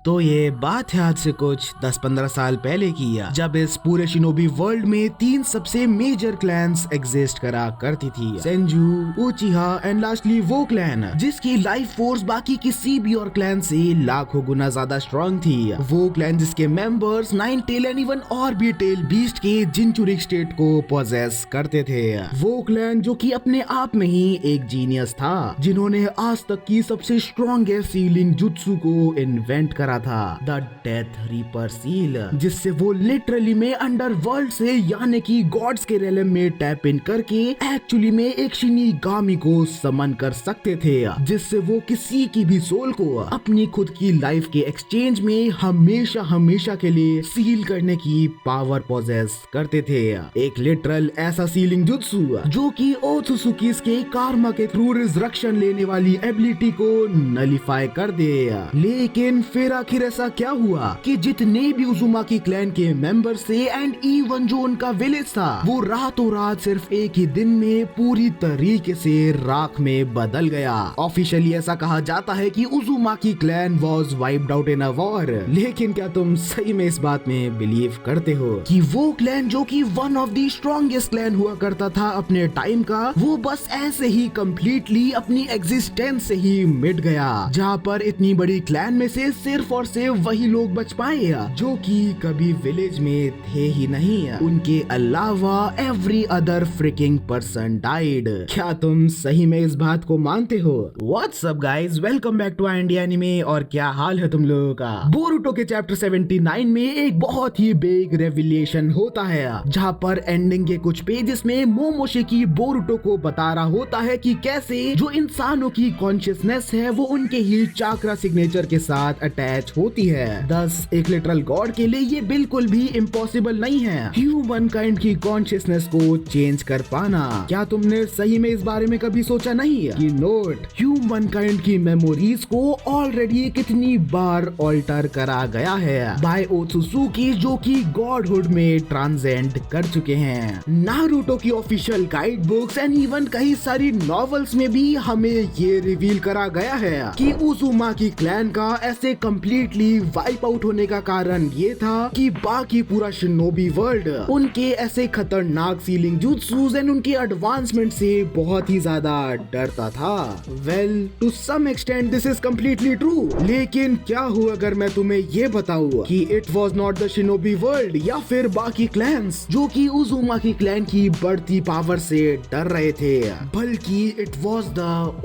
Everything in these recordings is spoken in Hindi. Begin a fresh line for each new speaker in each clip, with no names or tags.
तो ये बात है आज से कुछ 10-15 साल पहले की, जब इस पूरे शिनोबी वर्ल्ड में 3 सबसे मेजर क्लैन्स एग्जिस्ट करा करती थी, सेंजू, उचिहा एंड लास्टली वो क्लैन जिसकी लाइफ फोर्स बाकी किसी भी और क्लैन से लाखों गुना ज्यादा स्ट्रॉन्ग थी। वो क्लैन जिसके मेंबर्स 9 टेल एंड इवन और भी टेल बीस्ट के जिनचुरिक स्टेट को पोजेस करते थे। वो क्लैन जो कि अपने आप में ही एक जीनियस था, जिन्होंने आज तक की सबसे स्ट्रॉन्गेस्ट सीलिंग जुत्सु को इन्वेंट करा था, द डेथ रीपर सील, जिससे वो लिटरली में अंडरवर्ल्ड से यानी कि गॉड्स के रेलम में टैप इन करके एक्चुअली में एक शिनिगामी को समन कर सकते थे, जिससे वो किसी की भी सोल को अपनी खुद की लाइफ के एक्सचेंज में हमेशा हमेशा के लिए सील करने की पावर पोजेस करते थे। एक लिटरल ऐसा सीलिंग जुत्सु जो कि ओत्सुसुकी के कारमा के थ्रू रिजरेक्शन लेने वाली एबिलिटी को नलिफाई कर दे। लेकिन फिर आखिर ऐसा क्या हुआ कि जितने भी उजुमाकी क्लैन के मेंबर से एंड इवन जो उनका विलेज था, वो रातों रात सिर्फ एक ही दिन में पूरी तरीके से राख में बदल गया। ऑफिशियली ऐसा कहा जाता है कि Uzumaki clan was wiped out in a war. लेकिन क्या तुम सही में इस बात में बिलीव करते हो कि वो क्लैन जो कि one of the strongest clan हुआ करता था अपने टाइम का, वो बस ऐसे ही कंप्लीटली अपनी एग्जिस्टेंस से ही मिट गया, जहाँ पर इतनी बड़ी क्लैन में से सिर्फ और सिर्फ वही लोग बच पाए जो कि कभी विलेज में थे ही नहीं। उनके अलावा every other freaking person died. क्या तुम सही में इस बात को मानते हो? What's up guys, welcome back to India anime. और क्या हाल है तुम लोगों का? बोरुटो के चैप्टर 79 में एक बहुत ही बिग रेविलेशन होता है, जहाँ पर एंडिंग के कुछ पेजेस में मोमोशिकी बोरुटो को बता रहा होता है कि कैसे जो इंसानों की कॉन्शियसनेस है वो उनके ही चाक्रा सिग्नेचर के साथ अटैच होती है। दस एक लिटरल गॉड के लिए ये बिल्कुल भी इम्पॉसिबल नहीं है ह्यूमन काइंड की कॉन्शियसनेस को चेंज कर पाना। क्या तुमने सही में इस बारे में कभी सोचा नहीं कि नोट ह्यूमन काइंड की मेमोरीज को ऑलरेडी कितनी बार ऑल्टर करा गया है बाय ओत्सुसुकी, जो कि गॉडहुड में ट्रांसेंड कर चुके हैं। नारुतो की official guide books and even कई सारी नॉवेल्स में भी हमें ये रिवील करा गया है कि उजुमाकी क्लैन का ऐसे कंप्लीटली वाइप आउट होने का कारण ये था कि बाकी पूरा शिनोबी वर्ल्ड उनके ऐसे खतरनाक सीलिंग जुत्सुस एंड उनके एडवांसमेंट से बहुत ही ज्यादा डरता था। Well to some extent this is completely true, लेकिन क्या हो अगर मैं तुम्हें ये बताऊं कि it was not the shinobi world या फिर बाकी क्लैन्स जो कि उजुमाकी क्लैन की बढ़ती पावर से डर रहे थे, बल्कि it was the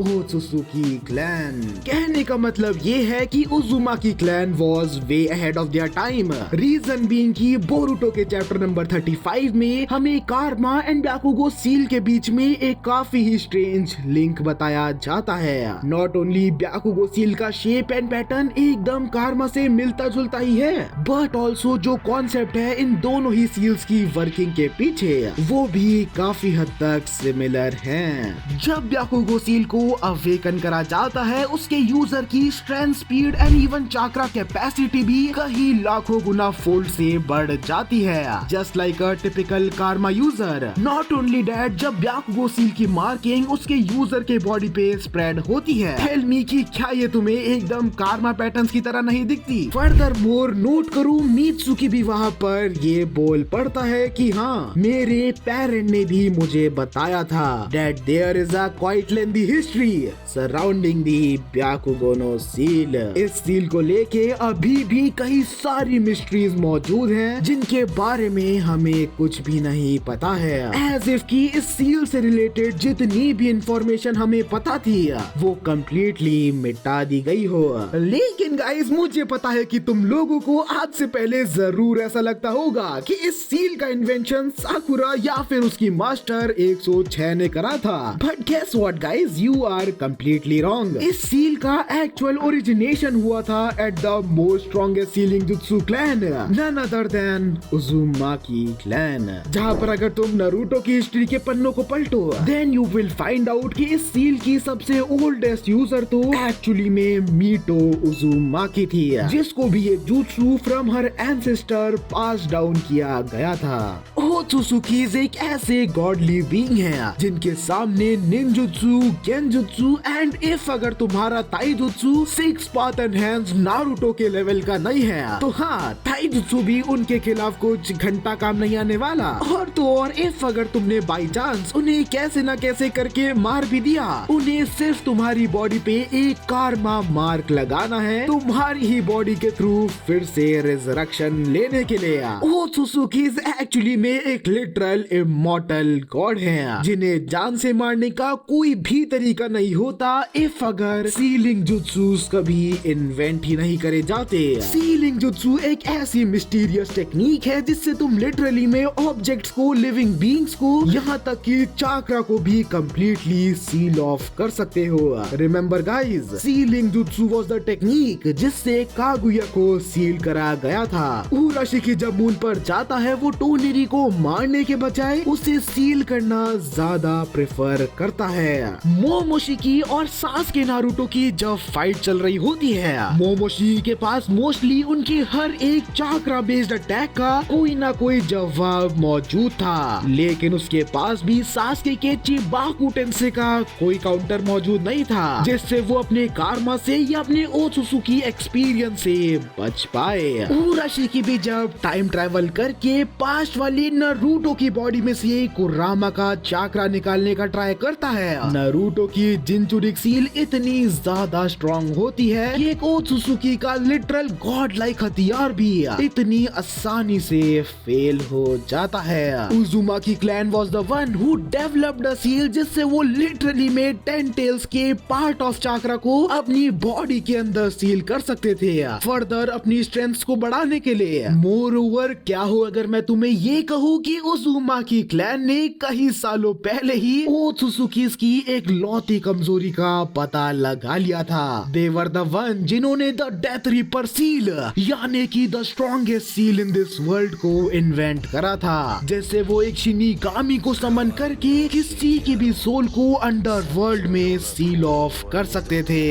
Otsutsuki clan. कहने का मतलब ये है कि Uzumaki clan was way ahead of their time. Reason being कि बोरुटो के चैप्टर नंबर 35 में हमें कारमा एंड ब्याकुगो सील के बीच में एक काफी ही स्ट्रेंज लिंक बताया जाता है। नॉट ओनली ब्याकुगो सील का शेप एंड पैटर्न एकदम कारमा से मिलता जुलता ही है, बट ऑल्सो जो कॉन्सेप्ट है इन दोनों ही सील्स की वर्किंग के पीछे, वो भी काफी हद तक सिमिलर हैं। जब ब्याकुगो सील को अवेकन करा जाता है, उसके यूजर की strength, speed and even chakra capacity भी कई लाखों गुना फोल्ड से बढ़ जाती है, जस्ट लाइक अ टिपिकल कारमा यूजर। नॉट ओनली दैट, जब ब्याकुगो सील की मार्किंग उसके यूजर के बॉडी पे स्प्रेड होती है, टेल मी कि क्या ये तुम्हें एकदम कारमा पैटर्न्स की तरह नहीं दिखती? फर्दर मोर नोट करूं, मीत्सुकी भी वहाँ पर ये बोल पड़ता है कि हाँ, मेरे पेरेंट ने भी मुझे बताया था that there is a quite lengthy history surrounding the Byakugo no seal. इस सील को लेके अभी भी कई सारी मिस्ट्रीज मौजूद हैं जिनके बारे में हमें कुछ भी नहीं पता है, एज इफ कि इस सील से रिलेटेड जितनी भी इंफॉर्मेशन हमें पता थी वो कंप्लीटली मिटा दी गई हो। लेकिन गाइस, मुझे पता है कि तुम लोगों को आज से पहले जरूर ऐसा लगता होगा कि इस सील का इन्वेंशन साकुरा या फिर उसकी मास्टर 106 ने करा था, but guess what guys, you are completely wrong. इस सील का एक्चुअल ओरिजिनेशन हुआ था at the most strongest sealing jutsu clan, none other than Uzumaki clan. जहाँ पर अगर तुम नारुतो की हिस्ट्री के पन्नों को पलटो, then you will find out कि इस सील की सबसे ओल्डेस्ट यूजर तो एक्चुअली में मीटो उजुमाकी थी, जिसको भी ये jutsu from her ancestor pass down किया गया था। ओत्सुसुकीज एक ऐसे गॉडली बीइंग हैं जिनके सामने निंजुत्सु, गेंजुत्सु एंड इफ अगर तुम्हारा ताइजुत्सु 6 पाथ एनहांस नारुतो के लेवल का नहीं है तो हाँ, ताइजुत्सु भी उनके खिलाफ कुछ घंटा काम नहीं आने वाला। और तो और इफ अगर तुमने बाई चांस उन्हें कैसे न कैसे करके मार भी दिया, उन्हें सिर्फ तुम्हारी बॉडी पे एक कारमा मार्क लगाना है तुम्हारी ही बॉडी के थ्रू फिर से रिजरेक्शन लेने के लिए। ओत्सुसुकीज एक्चुअली में एक लिटरल इमॉर्टल गॉड हैं जिन्हें जान से मारने का कोई भी तरीका नहीं होता इफ अगर सीलिंग जुत्सुस कभी इन्वेंट ही नहीं करे जाते। सीलिंग जुत्सु एक ऐसी मिस्टीरियस टेक्निक है जिससे तुम लिटरली में ऑब्जेक्ट्स को, लिविंग बीइंग्स को, यहाँ तक कि चाक्रा को भी कंप्लीटली सील ऑफ कर सकते हो। Remember guys, ceiling jutsu was the technique जिससे कागुया को सील करा गया था। उराशिकी जब मून पर जाता है वो टोनेरी को मारने के बजाय उसे सील करना ज्यादा प्रेफर करता है। मोमोशिकी और सासुके नारुतो की जब फाइट चल रही होती है, मोमोशिकी के पास मोस्टली उनके हर एक चाक्रा बेस्ड अटैक का कोई ना कोई जवाब मौजूद था, लेकिन उसके पास भी सासुके के चिबाकु टेंसे का कोई काउंटर मौजूद नहीं था जिससे वो अपने कारमा से या अपने ओत्सुसुकी एक्सपीरियंस से बच पाए। उराशिकी भी जब टाइम ट्रैवल करके पास्ट वाली नारुतो की बॉडी में से कुरामा का चाक्रा निकालने का ट्राई करता है, नारुतो की जिंचुरिक सील इतनी ज्यादा स्ट्रॉन्ग होती है कि एक ओत्सुसुकी का लिटरल गॉड लाइक हथियार भी इतनी आसानी से फेल हो जाता है। उजुमाकी clan was the one who developed a seal जिससे वो लिटरली में 10 टेल्स के पार्ट ऑफ चाक्रा को अपनी बॉडी के अंदर सील कर सकते थे फर्दर अपनी स्ट्रेंथ को बढ़ाने के लिए। मोर ओवर, क्या हो अगर मैं तुम्हें ये कहूँ कि उजुमाकी क्लैन ने कई सालों पहले ही ओत्सुसुकीज की एक लौती कमजोरी का पता लगा लिया था। दे वर द वन जिन्होंने द डेथ रीपर सील यानी कि the strongest seal in this world को इन्वेंट करा था, जैसे वो एक शिनिगामी को समन करके किसी की भी सोल को अंडर वर्ल्ड में सील ऑफ कर सकते थे।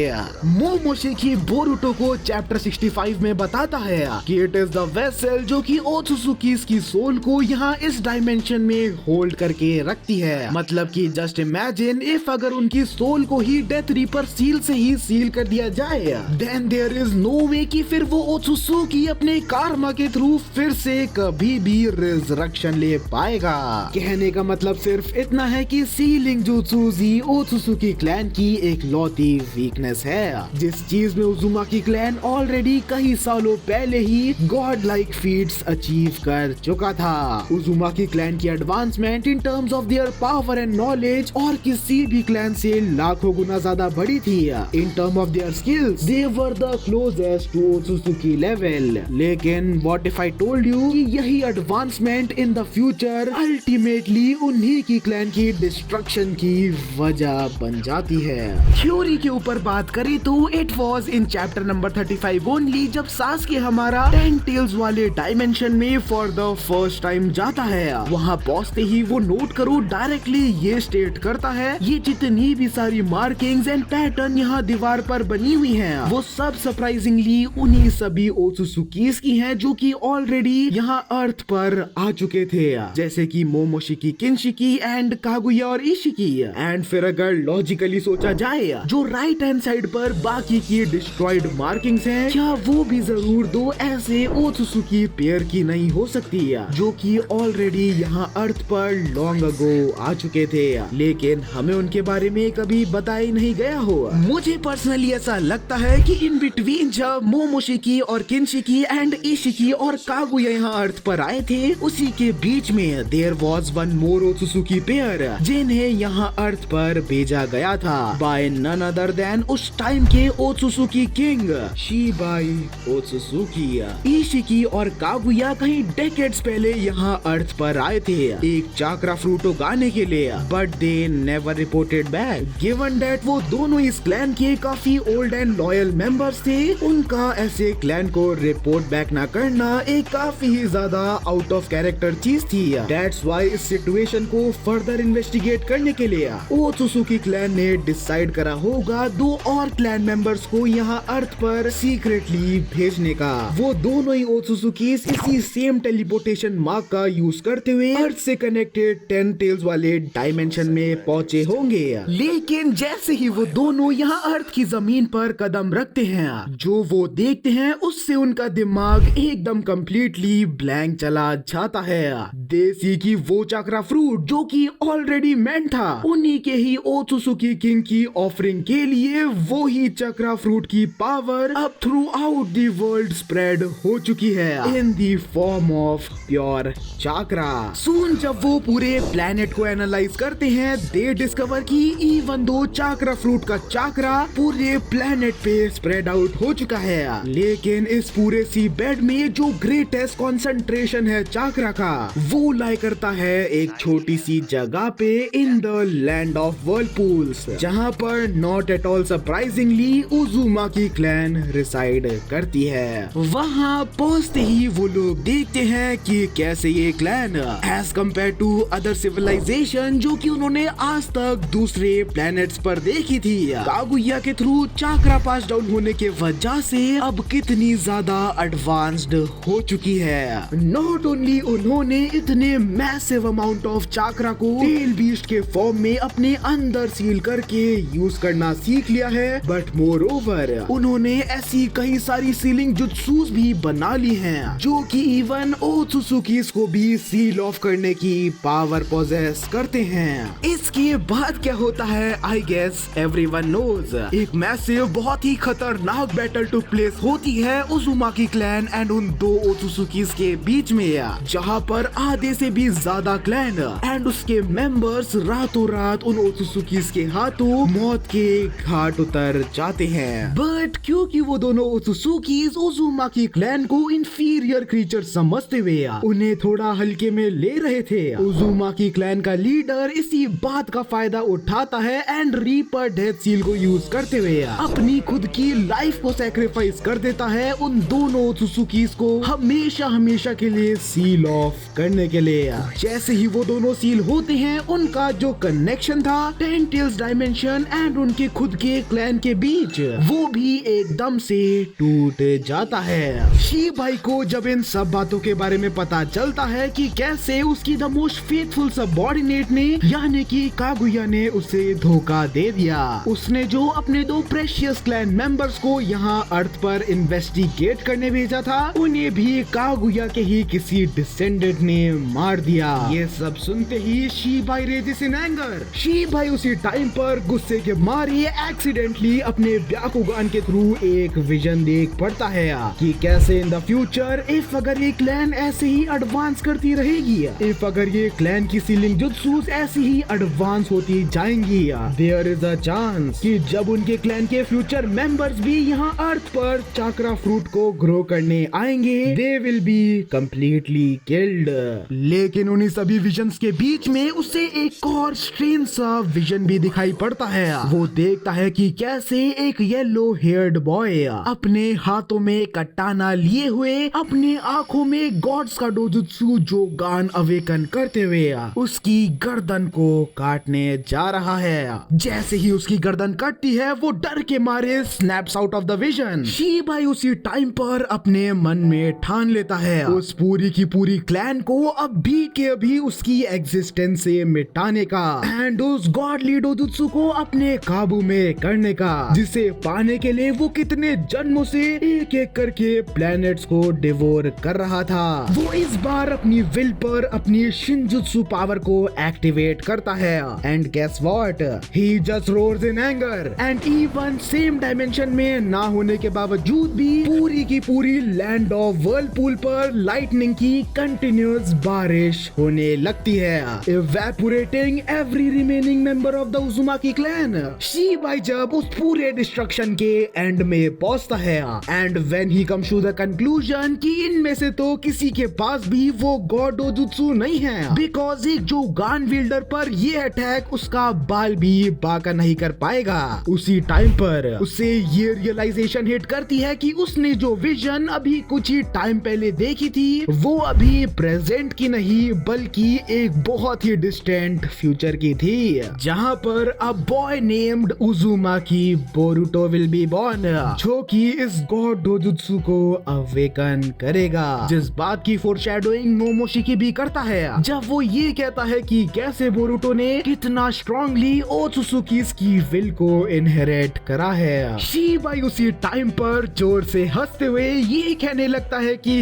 मोमोशिकी बोरुतो को चैप्टर 65 में बताता है कि इट इज द वेसल जो कि ओत्सुसुकीज की सोल को यहाँ इस डायमेंशन में होल्ड करके रखती है। मतलब कि जस्ट इमेजिन इफ अगर उनकी सोल को ही डेथ रीपर सील से ही सील कर दिया जाए, देन देयर इज नो वे कि फिर वो ओत्सुसुकी अपने कारमा के थ्रू फिर से कभी भी रिजरेक्शन ले पाएगा। कहने का मतलब सिर्फ इतना है कि सीलिंग जुत्सुजी ओत्सुसुकी क्लैन की एक लौती वीकनेस है, जिस चीज में उजुमाकी क्लैन ऑलरेडी कई सालों पहले ही गॉड लाइक फीट्स अचीव कर चुका था। उजुमाकी क्लैन की advancement in terms of their power and knowledge और किसी भी क्लैन से लाखों गुना ज्यादा बड़ी थी। In term of their skills they were the closest to Otsutsuki level. लेकिन what if I told you कि यही advancement in the future ultimately उन्हीं की क्लैन की डिस्ट्रक्शन की वजह बन जाती है। थ्योरी के ऊपर बात करें तो it was in chapter number 35 only जब सासुके हमारा 10 टेल्स वाले डायमेंशन में फॉर द फर्स्ट टाइम जाता है। वहाँ पहुँचते ही वो नोट करो डायरेक्टली ये स्टेट करता है ये जितनी भी सारी मार्किंग्स एंड पैटर्न यहाँ दीवार पर बनी हुई हैं, वो सब सरप्राइजिंगली उन्हीं सभी ओत्सुसुकीज की हैं जो कि ऑलरेडी यहाँ अर्थ पर आ चुके थे, जैसे कि मोमोशिकी, किनशिकी एंड कागुया और इशिकी। एंड फिर अगर लॉजिकली सोचा जाए जो राइट हैंड साइड पर बाकी की डिस्ट्रॉयड मार्किंग्स हैं, क्या वो भी जरूर दो ऐसे ओत्सुसुकी पेयर की नहीं हो सकती जो कि ऑलरेडी यहाँ अर्थ पर लॉन्ग अगो आ चुके थे, लेकिन हमें उनके बारे में कभी बताया नहीं गया हो। मुझे पर्सनली ऐसा लगता है कि इन बिटवीन जब मोमोशिकी और किनशिकी एंड इशिकी और कागुया यहाँ अर्थ पर आए थे, उसी के बीच में there was one more Otsutsuki pair जिन्हें यहाँ अर्थ पर भेजा गया था बाय नन अदर देन उस टाइम के ओत्सुसुकी किंग शिबाई ओत्सुसुकी। इशिकी और कागुया कहीं डेकेड्स पहले यहाँ अर्थ पर आए थे एक चाक्रा फ्रूट उगाने के लिए, but they never reported back. Given that वो दोनों इस क्लैन के काफी ओल्ड एंड लॉयल मेंबर्स थे, उनका ऐसे क्लैन को रिपोर्ट बैक ना करना एक काफी ही ज्यादा आउट ऑफ कैरेक्टर चीज थी। दैट्स व्हाई इस सिचुएशन को फर्दर इन्वेस्टिगेट करने के लिए ओत्सुसुकी क्लैन ने डिसाइड करा होगा 2 और क्लैन मेंबर्स को यहाँ अर्थ पर सीक्रेटली भेजने का। वो दोनों ही ओत्सुसुकी इसी सेम टेलीपोर्टेशन मार्क का यूज करते हुए अर्थ से कनेक्टेड 10 टेल्स वाले डायमेंशन में पहुंचे होंगे। लेकिन जैसे ही वो दोनों यहाँ अर्थ की जमीन पर कदम रखते हैं, जो वो देखते हैं उससे उनका दिमाग एकदम कंप्लीटली ब्लैंक चला जाता है। देसी की वो चक्रा फ्रूट जो कि ऑलरेडी मेंट था उन्हीं के ही ओत्सुसुकी किंग की ऑफरिंग के लिए वो ही चक्रा फ्रूट की पावर अब throughout the world spread हो चुकी है in the form of pure chakra. Soon जब वो पूरे प्लेनेट को एनालाइज करते हैं, दे डिस्कवर की इवन दो चक्रा फ्रूट का चक्रा पूरे प्लेनेट पे स्प्रेड आउट हो चुका है, लेकिन इस पूरे सी बेड में जो ग्रेटेस्ट कंसंट्रेशन है चक्रा का वो लाई करता है एक छोटी सी जगह पे in the land of whirlpools, जहाँ पर not at all surprisingly Uzumaki clan reside करती है। वहाँ पहुँचते ही वो लोग देखते हैं कि कैसे ये clan as compare to other civilization जो कि उन्होंने आज तक दूसरे प्लैनेट्स पर देखी थी, कागुया के थ्रू चक्रा पास डाउन होने के वजह से अब कितनी ज्यादा एडवांस्ड हो चुकी है। नॉट ओनली उन्होंने इतने मैसिव अमाउंट ऑफ चक्रा को टेल बीस्ट के फॉर्म में अपने अंदर सील करके यूज करना सीख लिया है, बट मोर ओवर उन्होंने ऐसी कई सारी सीलिंग जुत्सूस भी बना ली हैं जो कि इवन ओत्सुसुकीस को भी सील ऑफ करने की पावर पोजेस करते हैं। इसके बाद क्या होता है, आई गेस एवरीवन नोज, एक मैसिव बहुत ही खतरनाक बैटल टू प्लेस होती है उजुमाकी क्लैन एंड उन दो ओत्सुसुकीस के बीच में, जहां पर आधे से भी ज्यादा क्लैन एंड उसके मेंबर्स रातों रात उन ओत्सुसुकीस के हाथों मौत के घाट उतर जाते हैं। बट क्योंकि वो दोनों ओत्सुसुकीस उजुमाकी क्लैन को इंफीरियर क्रीचर समझते हुए उन्हें थोड़ा हल्के में ले रहे थे, उजुमाकी क्लैन का लीडर इसी बात का फायदा उठाता है एंड रीपर डेथ सील को यूज करते हुए अपनी खुद की लाइफ को सैक्रिफाइस कर देता है उन दोनों ओत्सुसुकीस को हमेशा हमेशा के लिए सील ऑफ करने के लिए। जैसे ही वो दोनों सील होते हैं, उनका जो कनेक्शन था 10 टेल्स डायमेंशन एंड उनके खुद के क्लैन के बीच वो भी एकदम से टूट जाता है। शी भाई को जब इन सब बातों के बारे में पता चलता है कि कैसे उसकी द मोस्ट फेथफुल सबऑर्डिनेट ने यानी कि कागुया ने उसे धोखा दे दिया, उसने जो अपने 2 प्रेशियस क्लैन मेंबर्स को यहाँ अर्थ पर इन्वेस्टिगेट करने भेजा था उन्हें भी कागुया के ही किसी डिसेंडेंट ने मार दिया। ये सब सुनते ही शी भाई रेजेस इन एंगर। शी भाई उसी टाइम पर गुस्से के मारे एक्सीडेंटली अपने ब्याकुगान के थ्रू एक विजन देख पड़ता है कि कैसे इन द फ्यूचर इफ अगर ये क्लैन ऐसे ही एडवांस करती रहेगी, इफ अगर ये क्लैन की सीलिंग जुत्सूस ऐसी ही एडवांस होती जाएंगी, देयर इज अ चांस कि जब उनके क्लैन के फ्यूचर मेंबर्स भी यहाँ अर्थ पर चक्रा फ्रूट को ग्रो करने आएंगे, they will be completely killed. लेकिन उन्हीं सभी विजन्स के बीच में उसे एक और स्ट्रेंज सा विजन भी दिखाई पड़ता है। वो देखता है कि कैसे एक येलो हेयर्ड बॉय अपने हाथों में कटाना लिए हुए अपने आंखों में गॉड्स का डोजुत्सु जो गान अवेकन करते हुए उसकी गर्दन को काटने जा रहा है। जैसे ही उसकी गर्दन कटती है, वो डर के मारे snaps out of the vision. She भाई उसी टाइम पर अपने मन में ठान लेता है उस पूरी की पूरी क्लैन को अब भी के अभी उसकी एग्जिस्टेंस से मिटाने का एंड उस गॉडली डोजुत्सु को अपने काबू में करने का, जिसे पाने के लिए वो कितने जन्मों से एक एक करके प्लैनेट्स को डिवोर कर रहा था। वो इस बार अपनी विल पर अपनी शिनजुत्सु पावर को एक्टिवेट करता है and guess what, he just roars in anger and even same dimension में ना होने के बावजूद भी पूरी की पूरी लैंड ऑफ व्हर्लपूल पर लाइटनिंग की कंटिन्यूअस बारिश होने लगती है, evaporating every remaining member of the Uzumaki clan. शी भाई जब उस पूरे डिस्ट्रक्शन के एंड में पहुंचता है and when he comes to the conclusion कि इनमें से तो किसी के पास भी वो गॉड डोजुत्सु नहीं है, बिकॉज एक जो गान विल्डर पर ये अटैक उसका बाल भी बाका नहीं कर पाएगा। उसी टाइम पर उसे ये रियलाइजेशन हिट करती है कि उसने जो विजन अभी कुछ ही टाइम पहले देखी थी वो अभी प्रेजेंट की नहीं बल्कि एक बहुत ही डिस्टेंट फ्यूचर की थी, जहां पर a boy named उजुमाकी Boruto will be born, जो कि इस गॉड डोजुत्सु को अवेकन करेगा, जिस बात की फोरशैडोइंग मोमोशिकी भी करता है जब वो ये कहता है कि कैसे बोरुटो ने कितना स्ट्रांगली ओत्सुसुकी की विल को इनहेरिट करा है। शीबाई उसी टाइम पर जोर से हंसते हुए ये कहने लगता है कि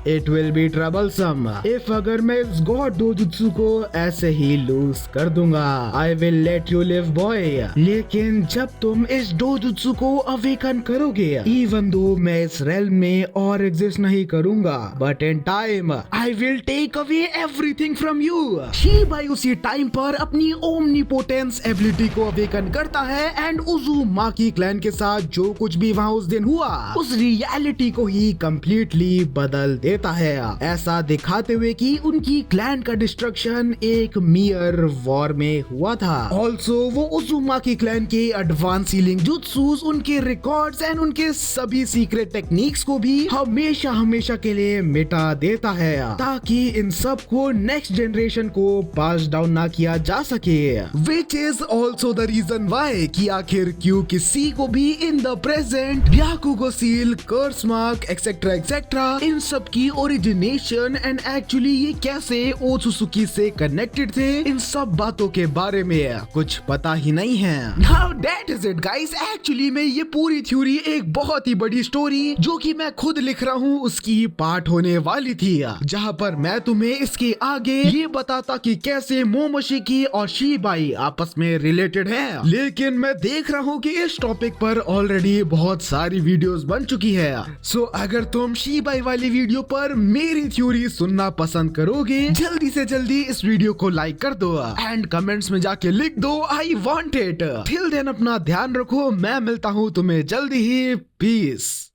it will be troublesome if अगर मैं इस गॉड डोजुत्सु को ऐसे ही लूज कर दूंगा। I will let you live boy, लेकिन जब तुम इस डोजुत्सु को अवेकन करोगे, इवन दो मैं इस रेल्म में और एग्जिस्ट नहीं करूंगा, but in time I will take away everything from you. Shibai उसी टाइम पर अपनी ओमनीपोटेंस एबिलिटी को अवेकन करता है एंड उजुमाकी क्लैन के साथ जो कुछ भी वहाँ उस दिन हुआ उस रियलिटी को ही कंप्लीटली बदल देता है, ऐसा दिखाते हुए कि उनकी क्लैन का डिस्ट्रक्शन एक मियर वॉर में हुआ था। ऑल्सो वो उजुमाकी क्लैन के एडवांस हीलिंग जुत्सूस, उनके रिकॉर्ड्स एंड उनके सभी सीक्रेट टेक्निक्स को भी हमेशा हमेशा के लिए मिटा देता है, ताकि इन सब को नेक्स्ट जनरेशन को पास डाउन ना किया जा सके। Which is also the reason why कि आखिर क्यों किसी को भी in the present Byakugo seal, curse mark etcetera etcetera इन सब की ओरिजिनेशन एंड एक्चुअली ये कैसे ओत्सुसुकी से कनेक्टेड थे, इन सब बातों के बारे में कुछ पता ही नहीं है। Now that is it guys, actually में ये पूरी थ्योरी एक बहुत ही बड़ी स्टोरी जो कि मैं खुद लिख रहा हूँ उसकी पार्ट होने वाली थी, जहाँ पर मैं तुम्हें इसके आगे ये बताता कि कैसे मोमोशिकी और शीबाई आपस में रिलेटेड है। लेकिन मैं देख रहा हूँ कि इस टॉपिक पर ऑलरेडी बहुत सारी वीडियोस बन चुकी है, सो अगर तुम शीबाई वाली वीडियो पर मेरी थ्योरी सुनना पसंद करोगे, जल्दी से जल्दी इस वीडियो को लाइक कर दो एंड कमेंट्स में जाके लिख दो I want it. Till then अपना ध्यान रखो, मैं मिलता हूँ तुम्हें जल्दी ही। पीस।